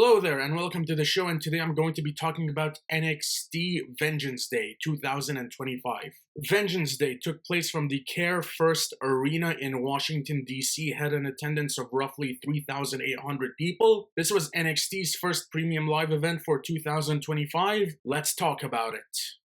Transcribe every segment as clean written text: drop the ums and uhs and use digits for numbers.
Hello there and welcome to the show, and today I'm going to be talking about NXT Vengeance Day 2025. Vengeance Day took place from the Care First Arena in Washington, D.C., had an attendance of roughly 3,800 people. This was NXT's first premium live event for 2025. Let's talk about it.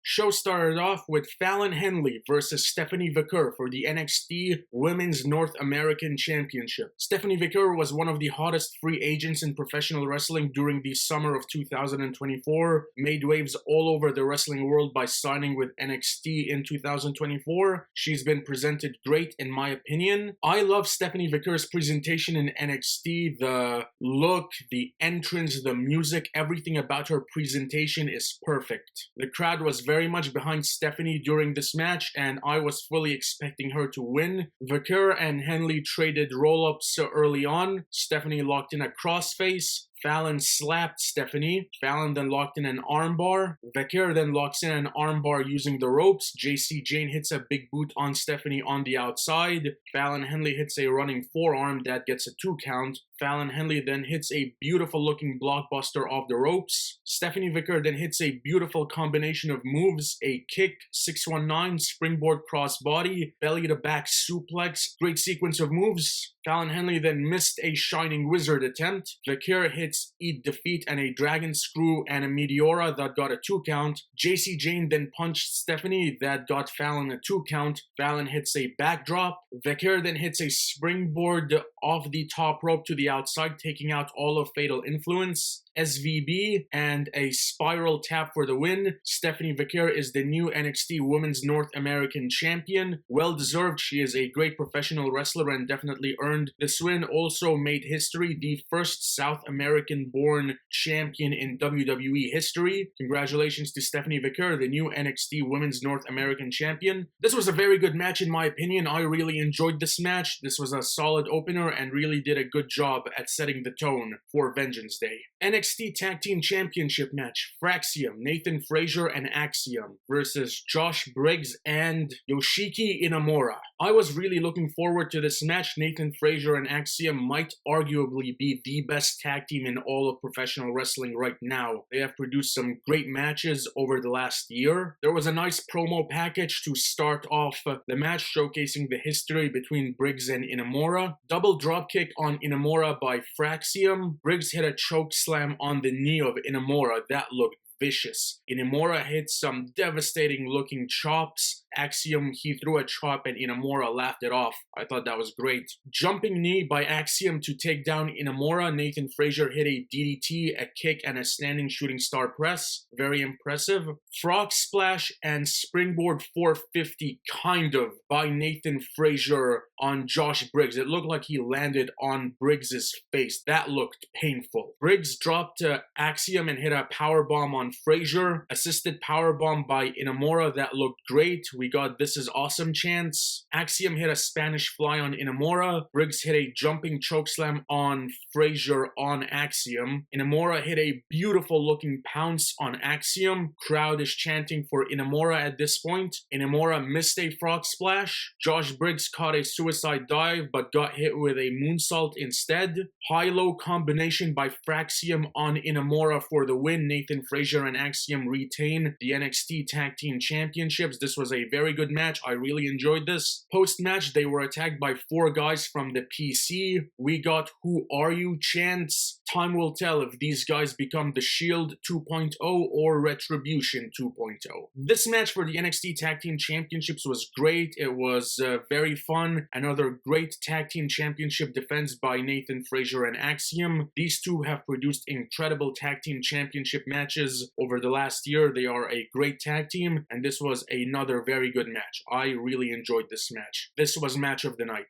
Show started off with Fallon Henley versus Stephanie Vickers for the NXT Women's North American Championship. Stephanie Vickers was one of the hottest free agents in professional wrestling during the summer of 2024, made waves all over the wrestling world by signing with NXT in 2024. She's been presented great in my opinion. I love Stephanie Vickers' presentation in NXT. The look, the entrance, the music, everything about her presentation is perfect. The crowd was very much behind Stephanie during this match, and I was fully expecting her to win. Vickers and Henley traded roll-ups early on. Stephanie locked in a crossface. Fallon slapped Stephanie. Fallon then locked in an armbar. Vickers then locks in an armbar using the ropes. JC Jane hits a big boot on Stephanie on the outside. Fallon Henley hits a running forearm that gets a 2 count. Fallon Henley then hits a beautiful looking blockbuster off the ropes. Stephanie Vickers then hits a beautiful combination of moves, a kick, 619, springboard crossbody, belly to back suplex, great sequence of moves. Fallon Henley then missed a Shining Wizard attempt. Vickers hits Eat Defeat and a Dragon Screw and a Meteora that got a 2 count. JC Jane then punched Stephanie that got Fallon a 2 count. Fallon hits a backdrop. Vickers then hits a springboard off the top rope to the outside, taking out all of Fatal Influence. SVB and a spiral tap for the win. Stephanie Vickers is the new NXT Women's North American Champion. Well deserved. She is a great professional wrestler and definitely earned this win. Also made history, the first South American born champion in WWE history. Congratulations to Stephanie Vickers, the new NXT Women's North American Champion. This was a very good match in my opinion. I really enjoyed this match. This was a solid opener and really did a good job at setting the tone for Vengeance Day. NXT Tag Team Championship match. Fraxium, Nathan Frazier and Axiom versus Josh Briggs and Yoshiki Inamura. I was really looking forward to this match. Nathan Frazier and Axiom might arguably be the best tag team in all of professional wrestling right now. They have produced some great matches over the last year. There was a nice promo package to start off the match, showcasing the history between Briggs and Inamura. Double dropkick on Inamura by Fraxium. Briggs hit a choke slam on the knee of Inamura. That looked vicious. Inamura hit some devastating looking chops. Axiom, he threw a chop and Inamura laughed it off. I thought that was great. Jumping knee by Axiom to take down Inamura. Nathan Frazier hit a DDT, a kick, and a standing shooting star press. Very impressive. Frog splash and springboard 450 kind of by Nathan Frazier on Josh Briggs. It looked like he landed on Briggs's face. That looked painful. Briggs dropped Axiom and hit a powerbomb on Frazier. Assisted powerbomb by Inamura. That looked great. We got This Is Awesome chants. Axiom hit a Spanish fly on Inamura. Briggs hit a jumping chokeslam on Frazier on Axiom. Inamura hit a beautiful looking pounce on Axiom. Crowd is chanting for Inamura at this point. Inamura missed a frog splash. Josh Briggs caught a suicide dive but got hit with a moonsault instead. High-low combination by Fraxium on Inamura for the win. Nathan Frazier and Axiom retain the NXT Tag Team Championships. This was a very good match. I really enjoyed this. Post-match, they were attacked by 4 guys from the PC. We got Who Are You chants. Time will tell if these guys become the Shield 2.0 or Retribution 2.0. This match for the NXT Tag Team Championships was great. It was very fun. Another great Tag Team Championship defense by Nathan Frazier and Axiom. These two have produced incredible Tag Team Championship matches over the last year. They are a great tag team, and this was another very good match. I really enjoyed this match. This was match of the night.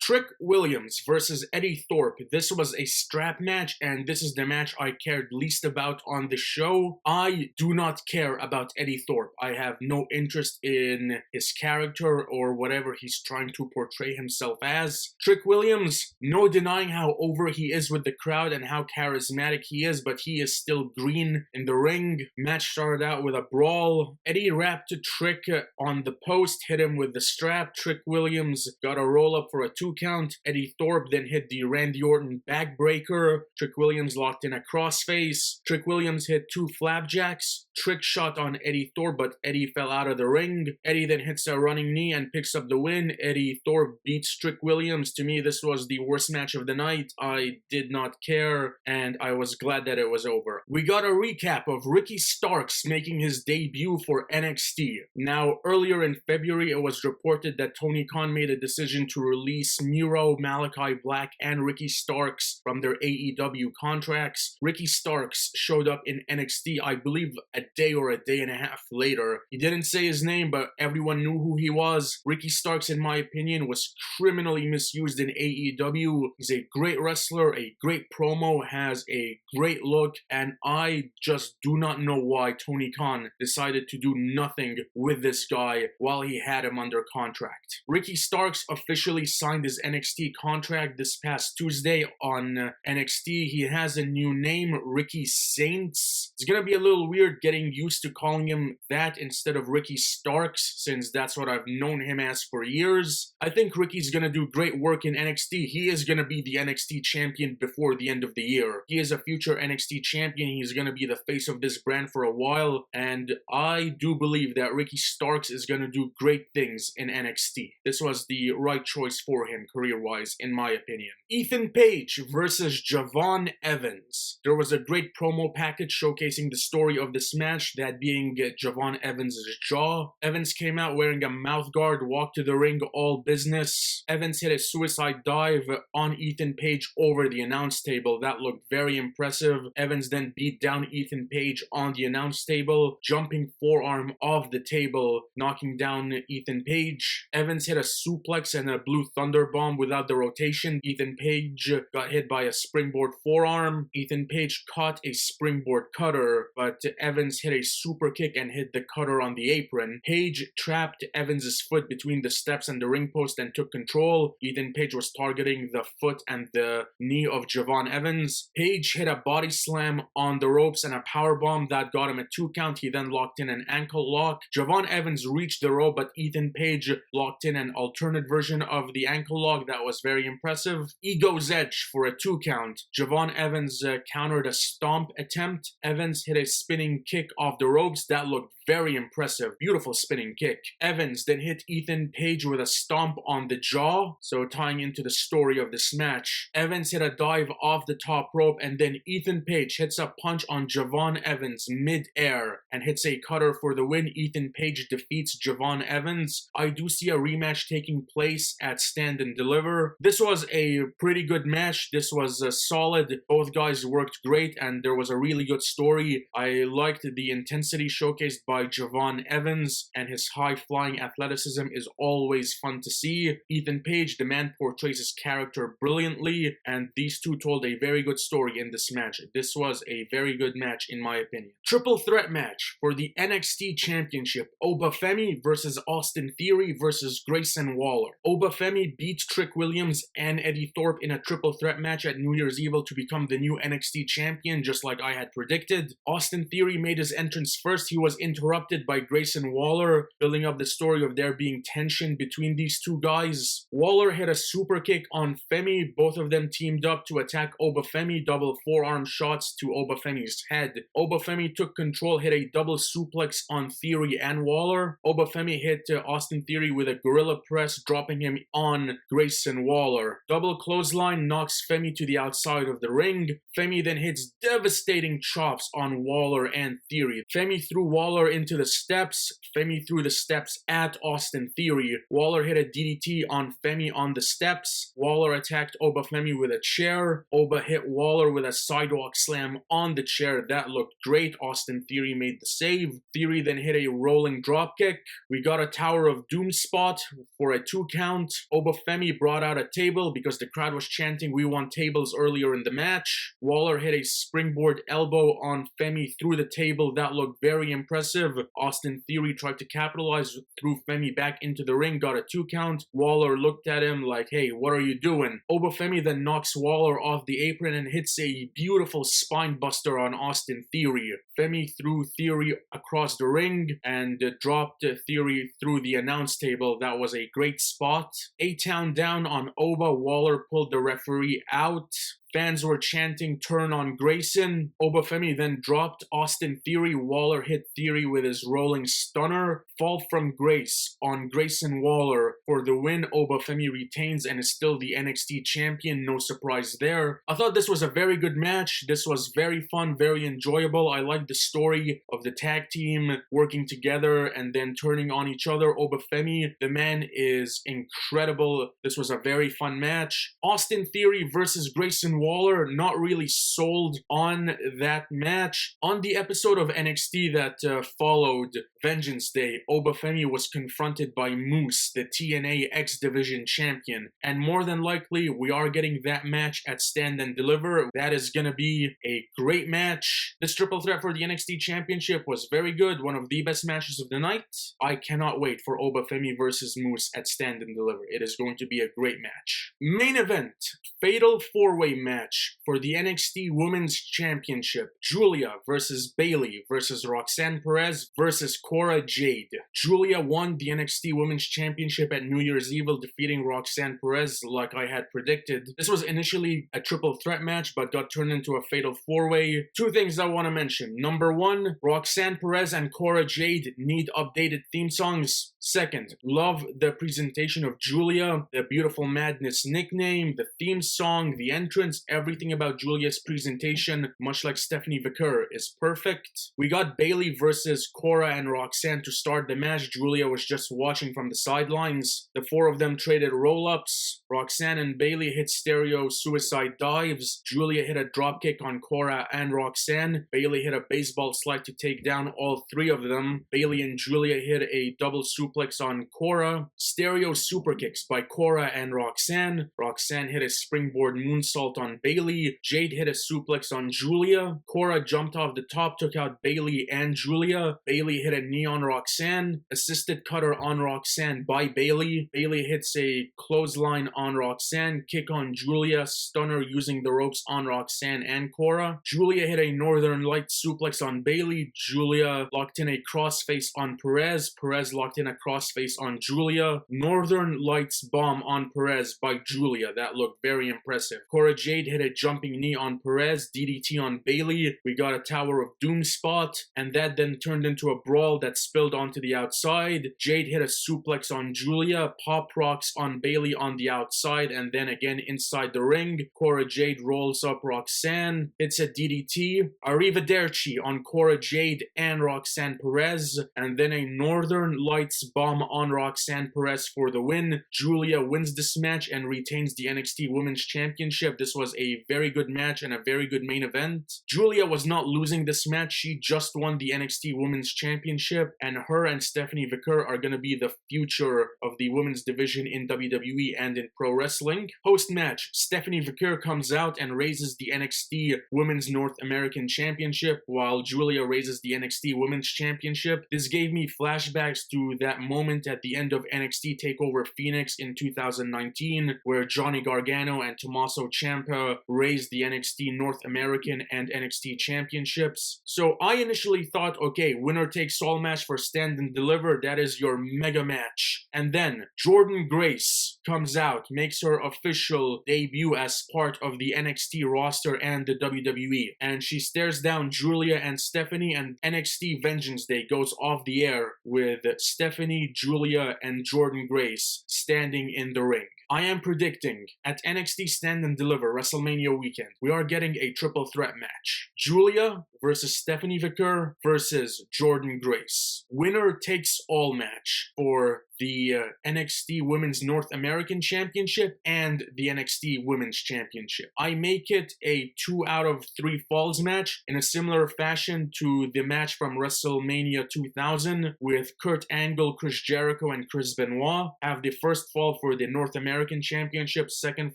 Trick Williams versus Eddie Thorpe. This was a strap match, and this is the match I cared least about on the show. I do not care about Eddie Thorpe. I have no interest in his character or whatever he's trying to portray himself as. Trick Williams, no denying how over he is with the crowd and how charismatic he is, but he is still green in the ring. Match started out with a brawl. Eddie wrapped Trick on the post, hit him with the strap. Trick Williams got a roll up for a 2 count. Eddie Thorpe then hit the Randy Orton backbreaker. Trick Trick Williams locked in a crossface. Trick Williams hit 2 flapjacks. Trick shot on Eddie Thorpe, but Eddie fell out of the ring. Eddie then hits a running knee and picks up the win. Eddie Thorpe beats Trick Williams. To me, this was the worst match of the night. I did not care, and I was glad that it was over. We got a recap of Ricky Starks making his debut for NXT. Now, earlier in February, it was reported that Tony Khan made a decision to release Miro, Malachi Black, and Ricky Starks from their AEW contracts. Ricky Starks showed up in NXT, I believe, a day or a day and a half later. He didn't say his name, but everyone knew who he was. Ricky Starks, in my opinion, was criminally misused in AEW. He's a great wrestler, a great promo, has a great look, and I just do not know why Tony Khan decided to do nothing with this guy while he had him under contract. Ricky Starks officially signed his NXT contract this past Tuesday on NXT. He has a new name, Ricky Saints. It's gonna be a little weird getting used to calling him that instead of Ricky Starks, since that's what I've known him as for years. I think Ricky's gonna do great work in NXT. He is gonna be the NXT champion before the end of the year. He is a future NXT champion. He's gonna be the face of this brand for a while, and I do believe that Ricky Starks is gonna do great things in NXT. This was the right choice for him career-wise, in my opinion. Ethan Page versus Javon Evans. There was a great promo package showcasing the story of this match, that being Javon Evans' jaw. Evans came out wearing a mouth guard, walked to the ring all business. Evans hit a suicide dive on Ethan Page over the announce table. That looked very impressive. Evans then beat down Ethan Page on the announce table, jumping forearm off the table, knocking down Ethan Page. Evans hit a suplex and a blue thunder bomb without the rotation. Ethan Page got hit by a springboard forearm. Ethan Page caught a springboard cutter, but Evans hit a super kick and hit the cutter on the apron. Page trapped Evans' foot between the steps and the ring post and took control. Ethan Page was targeting the foot and the knee of Javon Evans. Page hit a body slam on the ropes and a power bomb that got him a 2 count. He then locked in an ankle lock. Javon Evans reached the rope, but Ethan Page locked in an alternate version of the ankle lock that was very impressive. Ego's Edge for a 2 count. Javon Evans countered a stomp attempt. Evans hit a spinning kick off the ropes. That looked very impressive. Beautiful spinning kick. Evans then hit Ethan Page with a stomp on the jaw, so tying into the story of this match. Evans hit a dive off the top rope, and then Ethan Page hits a punch on Javon Evans mid-air and hits a cutter for the win. Ethan Page defeats Javon Evans. I do see a rematch taking place at Stand and Deliver. This was a pretty good match. This was solid. Both guys worked great, and there was a really good story. I liked the intensity showcased by Javon Evans, and his high-flying athleticism is always fun to see. Ethan Page, the man, portrays his character brilliantly, and these two told a very good story in this match. This was a very good match in my opinion. Triple threat match for the NXT Championship. Obafemi versus Austin Theory versus Grayson Waller. Obafemi beat Trick Williams and Eddie Thorpe in a triple threat match at New Year's Evil to become the new NXT champion, just like I had predicted. Austin Theory made his entrance first. He was interrupted by Grayson Waller, building up the story of there being tension between these two guys. Waller hit a super kick on Femi. Both of them teamed up to attack Obafemi. Double forearm shots to Obafemi's head. Obafemi took control, hit a double suplex on Theory and Waller. Obafemi hit Austin Theory with a gorilla press, dropping him on Grayson Waller. Double clothesline knocks Femi to the outside of the ring. Femi then hits devastating chops on Waller and Theory. Femi threw Waller into the steps. Femi threw the steps at Austin Theory. Waller hit a DDT on Femi on the steps. Waller attacked Obafemi with a chair. Oba hit Waller with a sidewalk slam on the chair. That looked great. Austin Theory made the save. Theory then hit a rolling dropkick. We got a Tower of Doom spot for a 2 count. Obafemi brought out a table because the crowd was chanting "We want tables" earlier in the match. Waller hit a springboard elbow on Femi through the table. That looked very impressive. Austin Theory tried to capitalize, threw Femi back into the ring, got a 2 count. Waller looked at him like, "Hey, what are you doing?" Obafemi then knocks Waller off the apron and hits a beautiful spine buster on Austin Theory. Femi threw Theory across the ring and dropped Theory through the announce table. That was a great spot. A-Town down on Oba. Waller pulled the referee out. Fans were chanting turn on Grayson. Obafemi then dropped Austin Theory. Waller hit Theory with his rolling stunner. Fall from Grace on Grayson Waller for the win. Obafemi retains and is still the NXT champion. No surprise there. I thought this was a very good match. This was very fun, very enjoyable. I like the story of the tag team working together and then turning on each other. Obafemi, the man is incredible. This was a very fun match. Austin Theory versus Grayson Waller, not really sold on that match. On the episode of NXT that followed Vengeance Day, Obafemi was confronted by Moose, the TNA X Division champion, and more than likely we are getting that match at Stand and Deliver. That is gonna be a great match. This triple threat for the NXT championship was very good, one of the best matches of the night. I cannot wait for Obafemi versus Moose at Stand and Deliver. It is going to be a great match. Main event, fatal four-way match for the NXT Women's Championship. Julia versus Bayley versus Roxanne Perez versus Cora Jade. Julia won the NXT Women's Championship at New Year's Eve, defeating Roxanne Perez like I had predicted. This was initially a triple threat match but got turned into a fatal four-way. Two things I want to mention. Number one, Roxanne Perez and Cora Jade need updated theme songs. Second, love the presentation of Julia, the Beautiful Madness nickname, the theme song, the entrance, everything about Julia's presentation, much like Stephanie Vicker, is perfect. We got Bayley versus Cora and Roxanne to start the match. Julia was just watching from the sidelines. The four of them traded roll-ups. Roxanne and Bayley hit stereo suicide dives. Julia hit a dropkick on Cora and Roxanne. Bayley hit a baseball slide to take down all three of them. Bayley and Julia hit a double suplex on Cora. Stereo super kicks by Cora and Roxanne. Roxanne hit a springboard moonsault on Bayley. Jade hit a suplex on Julia. Cora jumped off the top, took out Bayley and Julia. Bayley hit a knee on Roxanne. Assisted cutter on Roxanne by Bayley. Bayley hits a clothesline on Roxanne. Kick on Julia. Stunner using the ropes on Roxanne and Cora. Julia hit a Northern Light suplex on Bayley. Julia locked in a crossface on Perez. Perez locked in a crossface on Julia. Northern Lights bomb on Perez by Julia. That looked very impressive. Cora Jade hit a jumping knee on Perez. DDT on Bayley. We got a Tower of Doom spot, and that then turned into a brawl that spilled onto the outside. Jade hit a suplex on Julia. Pop rocks on Bayley on the outside, and then again inside the ring. Cora Jade rolls up Roxanne. It's a DDT. Arrivederci on Cora Jade and Roxanne Perez, and then a Northern Lights bomb on Roxanne Perez for the win. Julia wins this match and retains the NXT Women's Championship. This was a very good match and a very good main event. Julia was not losing this match. She just won the NXT Women's Championship, and her and Stephanie Vicker are going to be the future of the women's division in WWE and in pro wrestling. Post-match, Stephanie Vicker comes out and raises the NXT Women's North American Championship, while Julia raises the NXT Women's Championship. This gave me flashbacks to that moment at the end of NXT TakeOver Phoenix in 2019, where Johnny Gargano and Tommaso Ciampa raised the NXT North American and NXT Championships. So I initially thought, okay, winner takes all match for Stand and Deliver, that is your mega match. And then Jordynne Grace comes out, makes her official debut as part of the NXT roster and the WWE, and she stares down Julia and Stephanie, and NXT Vengeance Day goes off the air with Stephanie, Julia, and Jordynne Grace standing in the ring. I am predicting at NXT Stand and Deliver WrestleMania weekend, we are getting a triple threat match. Julia versus Stephanie Vicker versus Jordynne Grace. Winner takes all match for the NXT Women's North American Championship and the NXT Women's Championship. I make it a 2 out of 3 falls match in a similar fashion to the match from WrestleMania 2000 with Kurt Angle, Chris Jericho, and Chris Benoit. Have the first fall for the North American Championship, second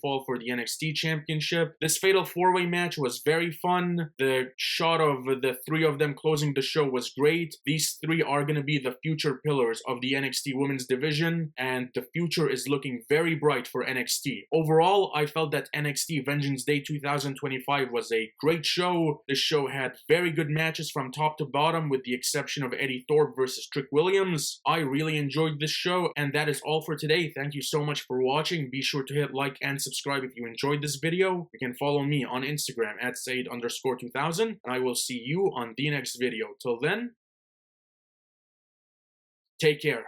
fall for the NXT Championship. This Fatal 4-Way match was very fun. The shot of of the three of them closing the show was great. These three are going to be the future pillars of the NXT Women's Division, and the future is looking very bright for NXT. Overall, I felt that NXT Vengeance Day 2025 was a great show. The show had very good matches from top to bottom, with the exception of Eddie Thorpe versus Trick Williams. I really enjoyed this show, and that is all for today. Thank you so much for watching. Be sure to hit like and subscribe if you enjoyed this video. You can follow me on Instagram at Said_2000, and I will see you on the next video. Till then, take care.